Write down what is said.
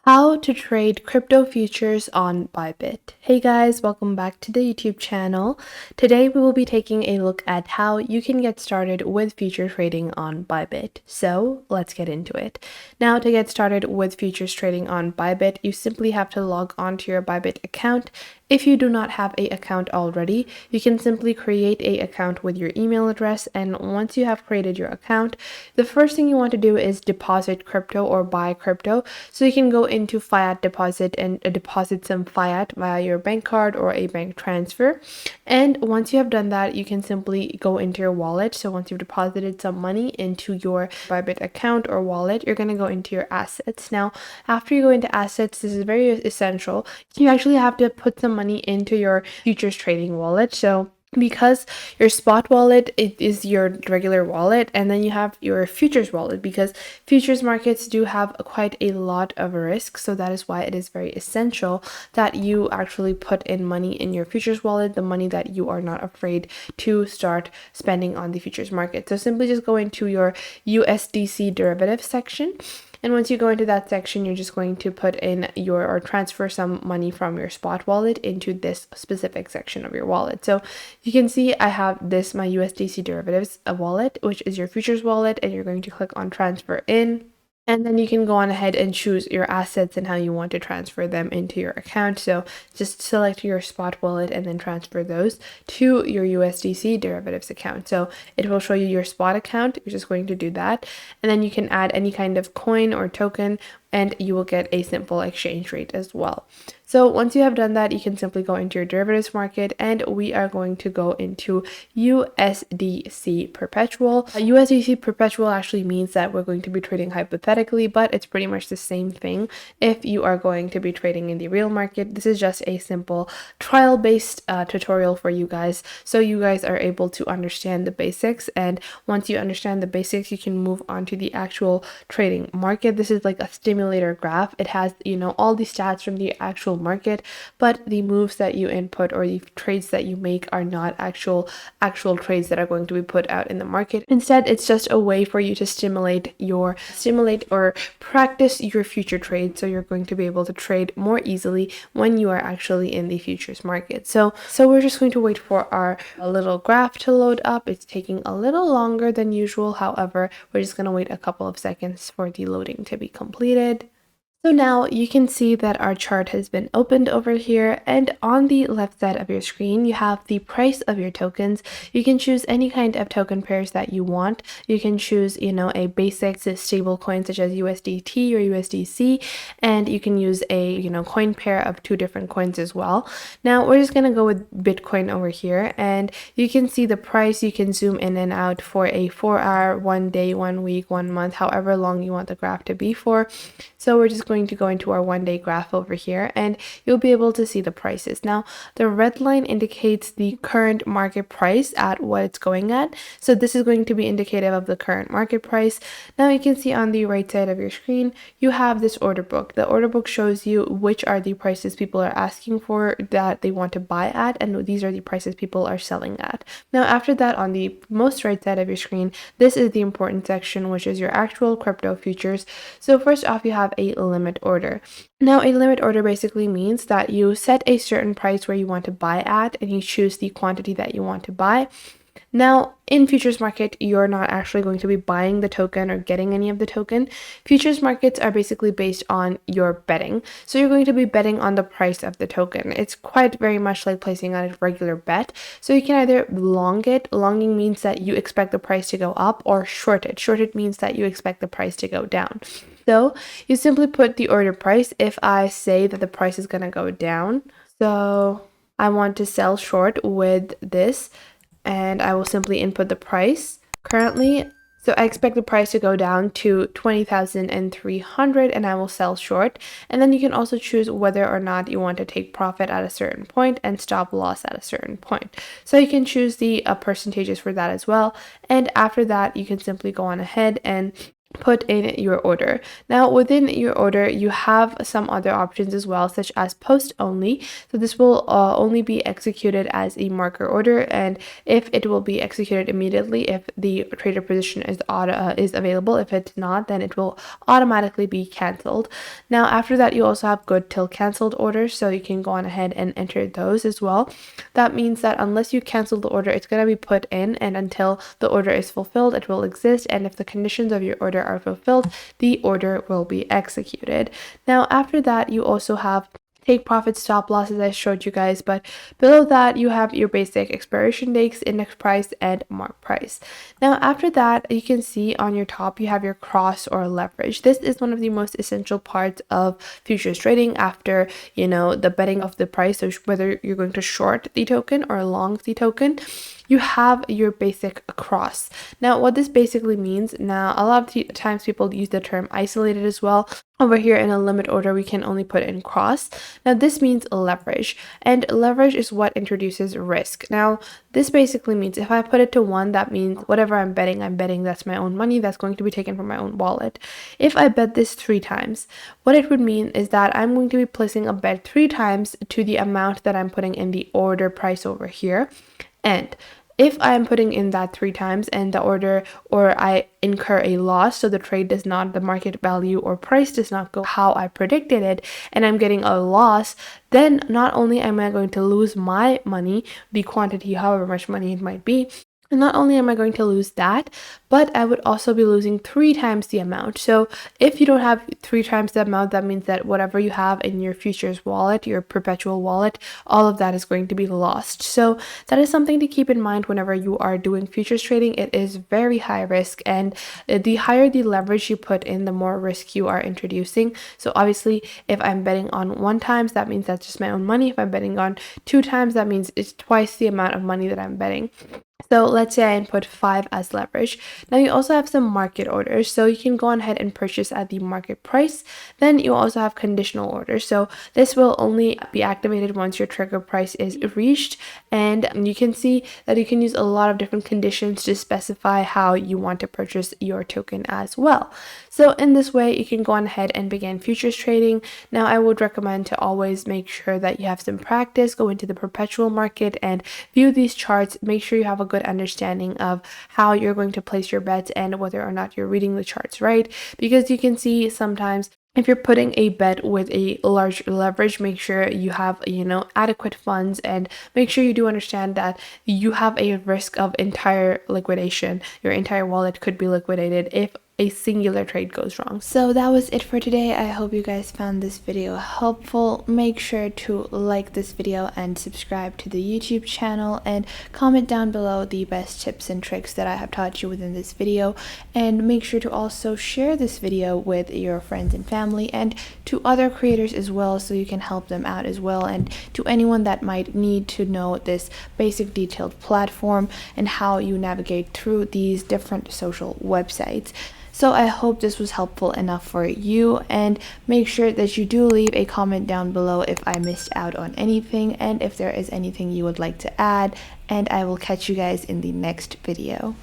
How to trade crypto futures on Bybit. Hey guys, welcome back to the YouTube channel. Today we will be taking a look at how you can get started with future trading on Bybit. So let's get into it. Now to get started with futures trading on Bybit, you simply have to log on to your Bybit account. If you do not have an account already, you can simply create an account with your email address, and once you have created your account, the first thing you want to do is deposit crypto or buy crypto. So you can go into fiat deposit and deposit some fiat via your bank card or a bank transfer. And once you have done that, you can simply go into your wallet. So once you've deposited some money into your Bybit account or wallet, you're going to go into your assets. Now, after you go into assets, this is very essential. You actually have to put some money into your futures trading wallet. So because your spot wallet is your regular wallet, and then you have your futures wallet, because futures markets do have quite a lot of risk. So that is why it is very essential that you actually put in money in your futures wallet, the money that you are not afraid to start spending on the futures market. So simply just go into your USDC derivative section. And once you go into that section, you're just going to put in or transfer some money from your spot wallet into this specific section of your wallet. So you can see I have my USDC derivatives wallet, which is your futures wallet, and you're going to click on transfer in. And then you can go on ahead and choose your assets and how you want to transfer them into your account. So just select your spot wallet and then transfer those to your USDC derivatives account. So it will show you your spot account. You're just going to do that. And then you can add any kind of coin or token, and you will get a simple exchange rate as well. So once you have done that, you can simply go into your derivatives market, and we are going to go into USDC perpetual. USDC perpetual actually means that we're going to be trading hypothetically, but it's pretty much the same thing if you are going to be trading in the real market. This is just a simple trial-based tutorial for you guys, so you guys are able to understand the basics. And once you understand the basics, you can move on to the actual trading market. This is like a simulator graph. It has, all the stats from the actual market, but the moves that you input or the trades that you make are not actual trades that are going to be put out in the market. Instead, it's just a way for you to stimulate or practice your future trades, so you're going to be able to trade more easily when you are actually in the futures market. So we're just going to wait for our little graph to load up. It's taking a little longer than usual. However, we're just going to wait a couple of seconds for the loading to be completed. So now you can see that our chart has been opened over here, and on the left side of your screen you have the price of your tokens. You can choose any kind of token pairs that you want. You can choose a basic stable coin such as USDT or USDC, and you can use a coin pair of two different coins as well. Now we're just going to go with Bitcoin over here, and you can see the price. You can zoom in and out for a 4-hour, 1 day, 1 week, 1 month, however long you want the graph to be for. So we're just going to go into our 1 day graph over here, and you'll be able to see the prices. Now the red line indicates the current market price at what it's going at. So this is going to be indicative of the current market price. Now you can see on the right side of your screen, you have this order book. The order book shows you which are the prices people are asking for that they want to buy at, and these are the prices people are selling at. Now after that, on the most right side of your screen, this is the important section, which is your actual crypto futures. So first off, you have a limit order. Now a limit order basically means that you set a certain price where you want to buy at, and you choose the quantity that you want to buy. Now, in futures market, you're not actually going to be buying the token or getting any of the token. Futures markets are basically based on your betting. So you're going to be betting on the price of the token. It's quite very much like placing on a regular bet. So you can either long it. Longing means that you expect the price to go up, or short it. Short it means that you expect the price to go down. So you simply put the order price. If I say that the price is going to go down, so I want to sell short with this, and I will simply input the price currently. So I expect the price to go down to 20,300, and I will sell short. And then you can also choose whether or not you want to take profit at a certain point and stop loss at a certain point. So you can choose the percentages for that as well. And after that, you can simply go on ahead and put in your order. Now within your order you have some other options as well, such as post only. So this will only be executed as a marker order, and if it will be executed immediately if the trader position is available. If it's not, then it will automatically be canceled. Now after that, you also have good till canceled orders, so you can go on ahead and enter those as well. That means that unless you cancel the order, it's going to be put in, and until the order is fulfilled it will exist, and if the conditions of your order are fulfilled, the order will be executed. Now after that, you also have take profit, stop loss, as I showed you guys, but below that you have your basic expiration dates, index price, and mark price. Now after that, you can see on your top you have your cross or leverage. This is one of the most essential parts of futures trading after the betting of the price. So whether you're going to short the token or long the token, you have your basic cross. Now what this basically means, now a lot of times people use the term isolated as well. Over here in a limit order we can only put in cross. Now this means leverage, and leverage is what introduces risk. Now this basically means if I put it to 1, that means whatever I'm betting that's my own money that's going to be taken from my own wallet. If I bet this 3 times, what it would mean is that I'm going to be placing a bet 3 times to the amount that I'm putting in the order price over here. And if I'm putting in that 3 times and the order or I incur a loss, so the trade does not, the market value or price does not go how I predicted it, and I'm getting a loss, then not only am I going to lose my money, the quantity, however much money it might be, and not only am I going to lose that, but I would also be losing 3 times the amount. So if you don't have 3 times the amount, that means that whatever you have in your futures wallet, your perpetual wallet, all of that is going to be lost. So that is something to keep in mind whenever you are doing futures trading. It is very high risk, and the higher the leverage you put in, the more risk you are introducing. So obviously if I'm betting on 1 times, that means that's just my own money. If I'm betting on 2 times, that means it's twice the amount of money that I'm betting. So let's say I input 5 as leverage. Now you also have some market orders, so you can go ahead and purchase at the market price. Then you also have conditional orders, so this will only be activated once your trigger price is reached, and you can see that you can use a lot of different conditions to specify how you want to purchase your token as well. So in this way you can go on ahead and begin futures trading. Now I would recommend to always make sure that you have some practice, go into the perpetual market and view these charts. Make sure you have a good understanding of how you're going to place your bets and whether or not you're reading the charts right, because you can see sometimes if you're putting a bet with a large leverage, make sure you have adequate funds, and make sure you do understand that you have a risk of entire liquidation. Your entire wallet could be liquidated if a singular trade goes wrong. So that was it for today. I hope you guys found this video helpful. Make sure to like this video and subscribe to the YouTube channel, and comment down below the best tips and tricks that I have taught you within this video, and make sure to also share this video with your friends and family and to other creators as well, so you can help them out as well, and to anyone that might need to know this basic detailed platform and how you navigate through these different social websites. So I hope this was helpful enough for you, and make sure that you do leave a comment down below if I missed out on anything and if there is anything you would like to add, and I will catch you guys in the next video.